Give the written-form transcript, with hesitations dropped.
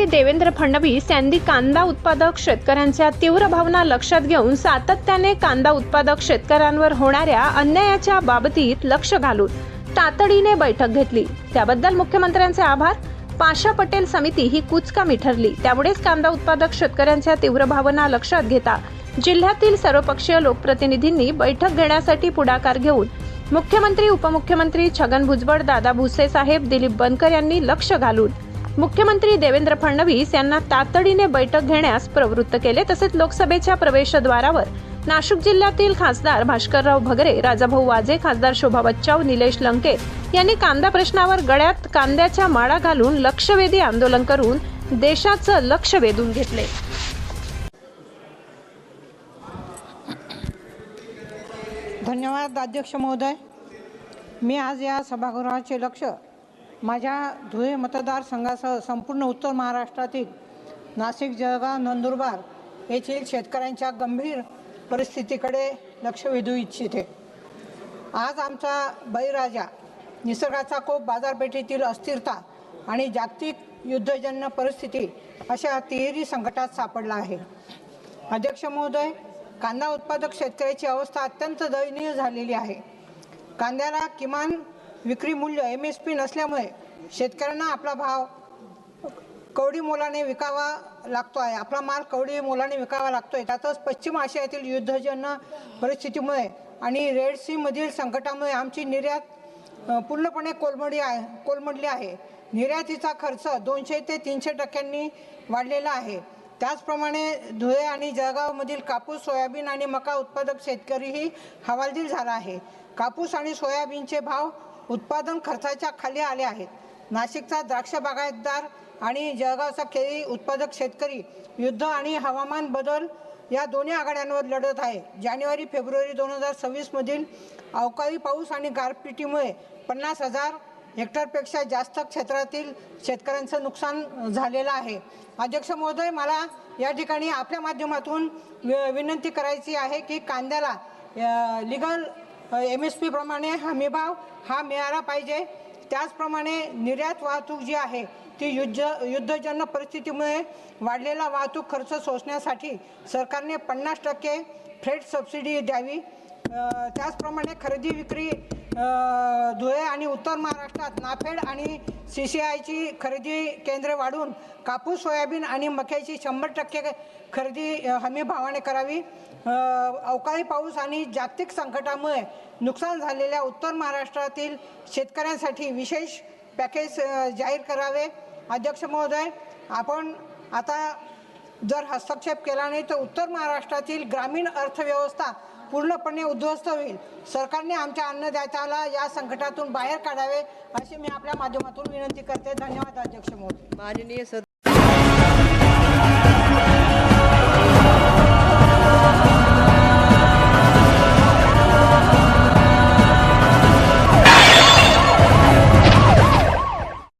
देवेंद्र फडणवीस यांनी कांदा उत्पादक शेतकऱ्यांच्या तीव्र भावना लक्षात घेऊन सातत्याने कांदा उत्पादक शेतकऱ्यांवर होणाऱ्या अन्यायाच्या बाबतीत लक्ष घालून तातडीने बैठक घेतली। त्याबद्दल मुख्यमंत्र्यांचे आभार। पाशा पटेल समिती ही कुचकामी ठरली, त्यामुळेच कांदा उत्पादक शेतकऱ्यांच्या तीव्र भावना लक्षात घेता जिल्ह्यातील सर्वपक्षीय लोकप्रतिनिधींनी बैठक घेण्यासाठी पुढाकार घेऊन मुख्यमंत्री, उपमुख्यमंत्री छगन भुजबळ, दादा भुसे साहेब, दिलीप बनकर यांनी लक्ष घालून मुख्यमंत्री देवेंद्र फडणवीस यांना तातडीने बैठक घेण्यास प्रवृत्त केले। तसेच लोकसभेच्या प्रवेशद्वारावर नाशिक जिल्ह्यातील खासदार भास्करराव भगरे, राजाभाऊ वाजे, खासदार शोभा बच्चाव, निलेश लंके यांनी कांदा प्रश्नावर गळ्यात कांद्याच्या माळा घालून लक्षवेधी आंदोलन करून देशाचं लक्ष वेधून घेतले। धन्यवाद अध्यक्ष महोदय। मी आज या सभागृहाचे लक्ष माझ्या धुळे मतदारसंघासह संपूर्ण उत्तर महाराष्ट्रातील नाशिक, जळगाव, नंदुरबार येथील शेतकऱ्यांच्या गंभीर परिस्थितीकडे लक्ष वेधू इच्छिते। आज आमचा बळीराजा, निसर्गाचा कोप, बाजारपेठेतील अस्थिरता आणि जागतिक युद्धजन्य परिस्थिती अशा तिहेरी संकटात सापडला आहे। अध्यक्ष महोदय, कांदा उत्पादक शेतकऱ्याची अवस्था अत्यंत दयनीय झालेली आहे। कांद्याला किमान विक्री मूल्य MSP नसल्यामुळे शेतकऱ्यांना आपला भाव कवडी मोलाने विकावा लागतो आहे। आपला माल कवडी मोलाने विकावा लागतोय। त्यातच पश्चिम आशियातील युद्धजन्य परिस्थितीमुळे आणि रेड सी मधील संकटामुळे आमची निर्यात पूर्णपणे कोलमडली आहे। निर्यातीचा खर्च 200 ते 300% वाढलेला आहे। त्याचप्रमाणे धुळे आणि जळगावमधील कापूस, सोयाबीन आणि मका उत्पादक शेतकरीही हवालदिल झाला आहे। कापूस आणि सोयाबीनचे भाव उत्पादन खर्चाच्या खाली आले आहेत। नाशिकचा द्राक्ष बागायतदार आणि जळगावचा केळी उत्पादक शेतकरी युद्ध आणि हवामान बदल या दोन्ही आघाड्यांवर लढत आहे। जानेवारी-फेब्रुवारी 2026 मधील अवकाळी पाऊस आणि गारपिटीमुळे 50,000 हेक्टरपेक्षा जास्त क्षेत्रातील शेतकऱ्यांचं नुकसान झालेलं आहे। अध्यक्ष महोदय, मला या ठिकाणी आपल्या माध्यमातून विनंती करायची आहे की कांद्याला लीगल MSP प्रमाणे हमीभाव हा मिळाला पाहिजे। त्याचप्रमाणे निर्यात वाहतूक जी आहे ती युद्धजन्य परिस्थितीमुळे वाढलेला वाहतूक खर्च सोसण्यासाठी सरकारने 50% फ्रेट सबसिडी द्यावी। त्याचप्रमाणे खरेदी विक्री धुळे आणि उत्तर महाराष्ट्रात नाफेड आणि CCIची खरेदी केंद्रे वाढवून कापूस, सोयाबीन आणि मक्याची 100% खरेदी हमी भावाने करावी। अवकाळी पाऊस आणि जागतिक संकटामुळे नुकसान झालेल्या उत्तर महाराष्ट्रातील शेतकऱ्यांसाठी विशेष पॅकेज जाहीर करावे। अध्यक्ष महोदय, आपण आता जर हस्तक्षेप केला नाही तर उत्तर महाराष्ट्रातील ग्रामीण अर्थव्यवस्था पूर्णपणे उद्ध्वस्त होईल। सरकारने आमच्या अन्नदात्याला या संकटातून बाहेर काढावे अशी मी आपल्या माध्यमातून विनंती करते। धन्यवाद अध्यक्ष महोदय।